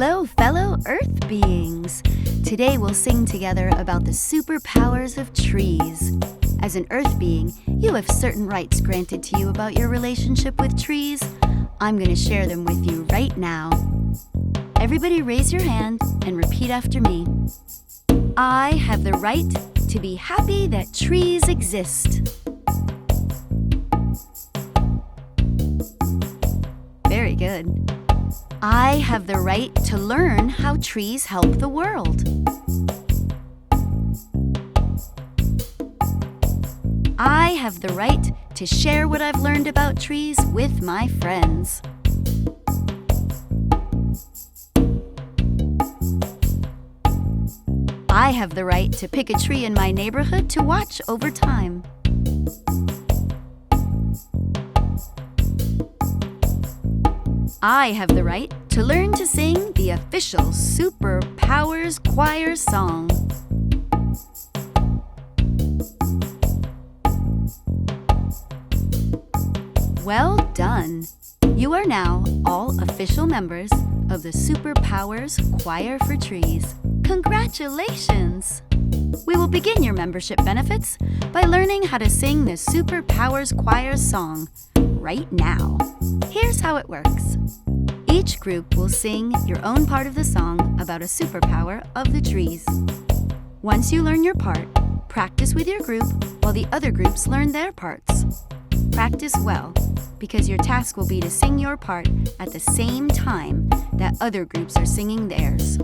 Hello, fellow Earth beings! Today we'll sing together about the superpowers of trees. As an Earth being, you have certain rights granted to you about your relationship with trees. I'm going to share them with you right now. Everybody raise your hand and repeat after me. I have the right to be happy that trees exist. Very good. I have the right to learn how trees help the world. I have the right to share what I've learned about trees with my friends. I have the right to pick a tree in my neighborhood to watch over time. I have the right to learn to sing the official Superpowers Choir song. Well done! You are now all official members of the Superpowers Choir for Trees. Congratulations! We will begin your membership benefits by learning how to sing the Superpowers Choir song right now. Here's how it works. Each group will sing your own part of the song about a superpower of the trees. Once you learn your part, practice with your group while the other groups learn their parts. Practice well, because your task will be to sing your part at the same time that other groups are singing theirs.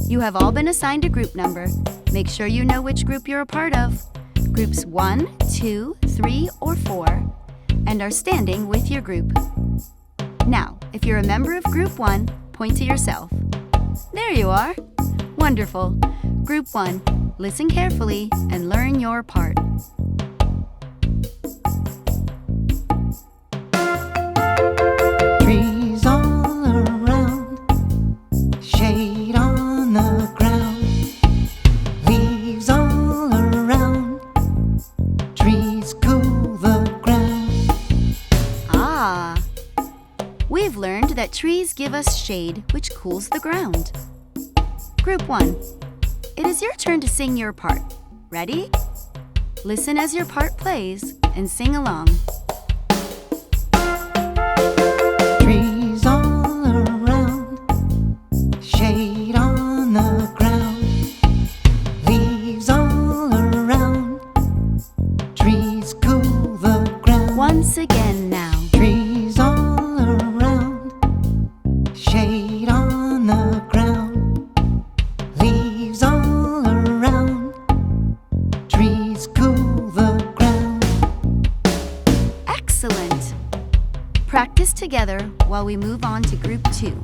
You have all been assigned a group number. Make sure you know which group you're a part of. Groups 1, 2, 3, or 4, and are standing with your group. Now, if you're a member of Group 1, point to yourself. There you are. Wonderful. Group 1, listen carefully and learn your part. Trees all around, shade on the ground, leaves all around, trees cool the ground. Ah! We've learned that trees give us shade, which cools the ground. Group 1, it is your turn to sing your part. Ready? Listen as your part plays and sing along. Trees all around, shade on the ground, leaves all around, trees cool the ground. Once again now. Trees all around, shade on the ground, leaves all around, trees cool the ground. Excellent! Practice together while we move on to Group 2.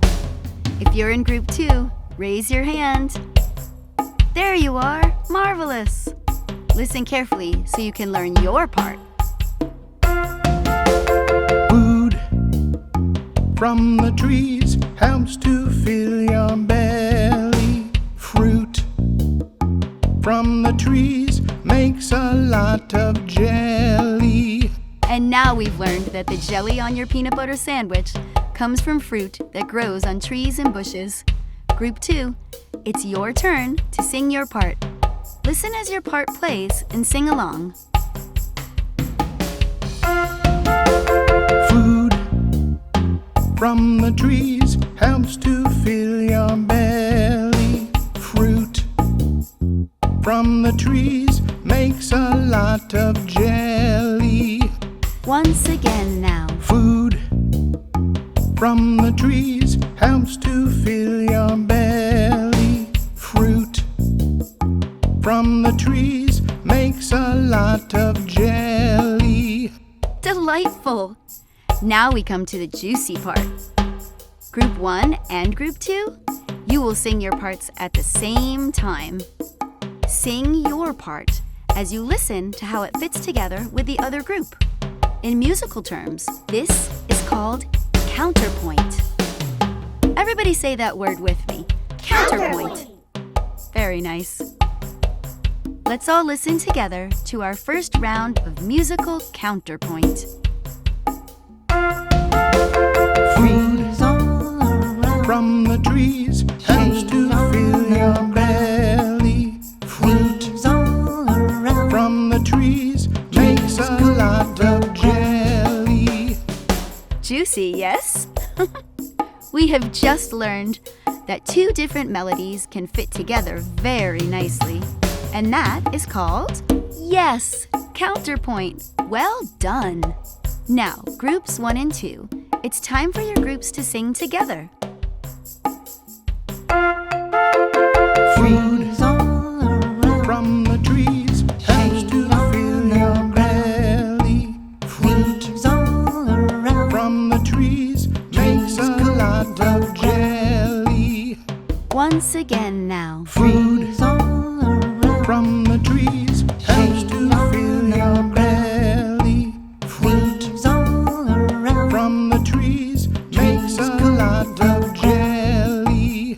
If you're in Group 2, raise your hand. There you are! Marvelous! Listen carefully so you can learn your part. Food from the trees helps to fill your belly. Fruit from the trees makes a lot of jelly. And now we've learned that the jelly on your peanut butter sandwich comes from fruit that grows on trees and bushes. Group 2, it's your turn to sing your part. Listen as your part plays and sing along. Food from the trees helps to fill your belly. Fruit from the trees makes a lot of jelly. Once again now. Food from the trees helps to fill your belly. Fruit from the trees makes a lot of jelly. Delightful! Now we come to the juicy part. Group 1 and Group 2, you will sing your parts at the same time. Sing your part as you listen to how it fits together with the other group. In musical terms, this is called counterpoint. Everybody say that word with me. Counterpoint. Very nice. Let's all listen together to our first round of musical counterpoint. Trees all around, the trees helps to fill your belly. Fruit all around. from the trees makes a lot of jelly. Juicy, yes? We have just learned that two different melodies can fit together very nicely. And that is called, yes, counterpoint. Well done. Now, groups 1 and 2, it's time for your groups to sing together. Fruit all around. from the trees helps to fill your belly. Fruit all around. from the trees makes a lot of jelly. Once again now. Fruit all around. from the trees helps to fill your belly. Fruit all around. from the trees makes a lot of jelly.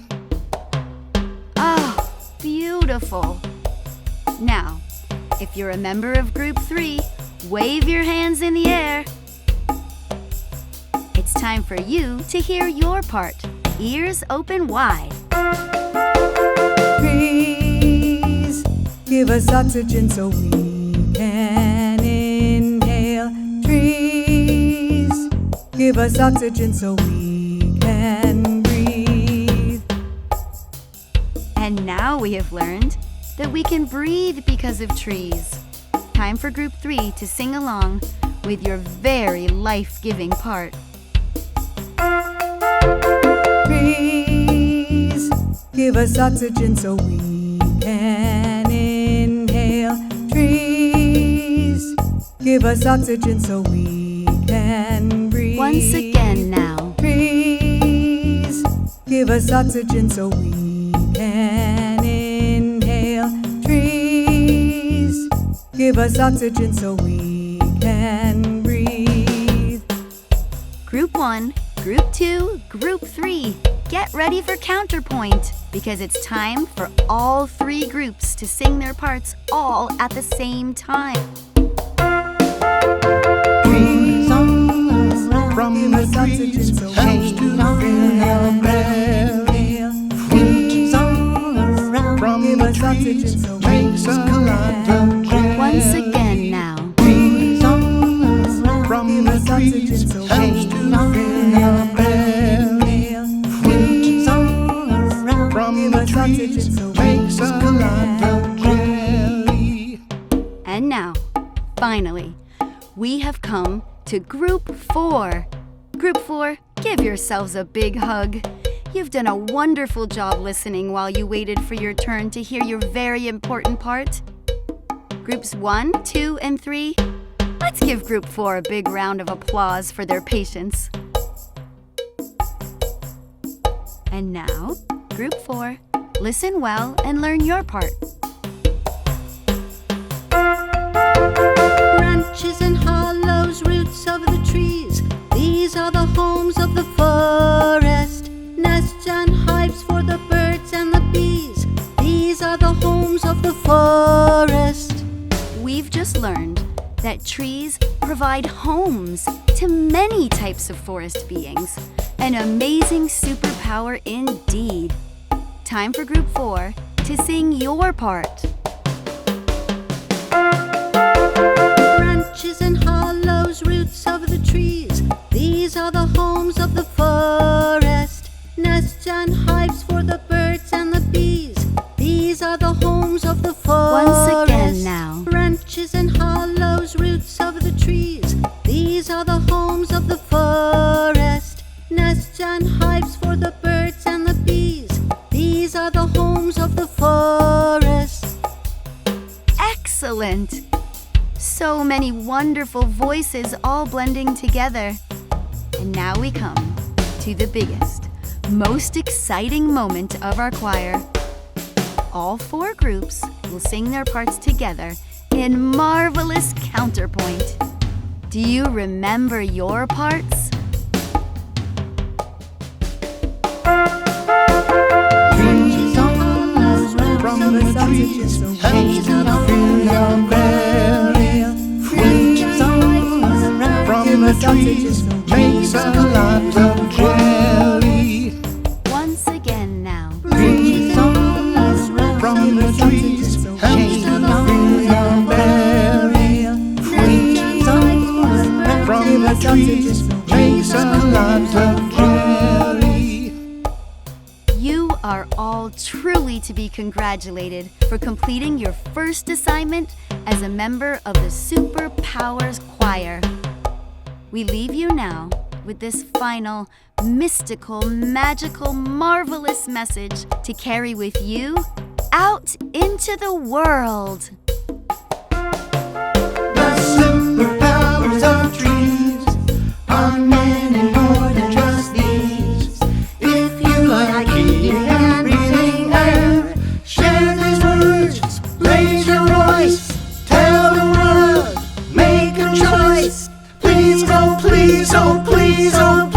Ah, beautiful. Now, if you're a member of group 3, wave your hands in the air. It's time for you to hear your part. Ears open wide. Trees give us oxygen so we can inhale. Trees give us oxygen so we can breathe. And now we have learned that we can breathe because of trees. Time for group 3 to sing along with your very life-giving part. Trees give us oxygen so we can inhale. Trees give us oxygen so we can breathe. Once again now. Trees give us oxygen so we can inhale. Trees give us oxygen so we can breathe. Group 1, Group 2, Group 3, get ready for Counterpoint because it's time for all 3 groups to sing their parts all at the same time. Trees all around. From the trees helps to fill your belly. Trees all around. From the trees makes a lot of jelly. Once again now. Trees all around. From the trees helps to fill your belly. Trees all around. From the trees makes a lot of jelly. And now, finally, we have come to Group 4. Group 4, give yourselves a big hug. You've done a wonderful job listening while you waited for your turn to hear your very important part. Groups 1, 2, and 3, let's give Group 4 a big round of applause for their patience. And now, Group 4, listen well and learn your part. Branches and hollows, roots of the trees, these are the homes of the forest. Nests and hives for the birds and the bees, these are the homes of the forest. We've just learned that trees provide homes to many types of forest beings. An amazing superpower indeed. Time for Group 4 to sing your part. Branches and hollows, roots of the trees, these are the homes of the forest. Nests and hives for the birds and the bees, these are the homes of the forest. Once again now. Branches and hollows, roots of the trees, these are the homes of the forest. Nests and hives for the birds and the bees, these are the homes of the forest. Excellent! So many wonderful voices all blending together. And now we come to the biggest, most exciting moment of our choir. All 4 groups will sing their parts together in marvelous counterpoint. Do you remember your parts? Trees all around. From the trees helps to fill your belly. Trees all around. From the trees makes a lot of jelly. Once all truly to be congratulated for completing your first assignment as a member of the Superpowers Choir. We leave you now with this final, mystical, magical, marvelous message to carry with you out into the world. The superpowers of trees are many more than just these. If you like eating and breathing air, share these words, raise your voice, tell the world, make a choice. Please, oh please, oh please, oh please.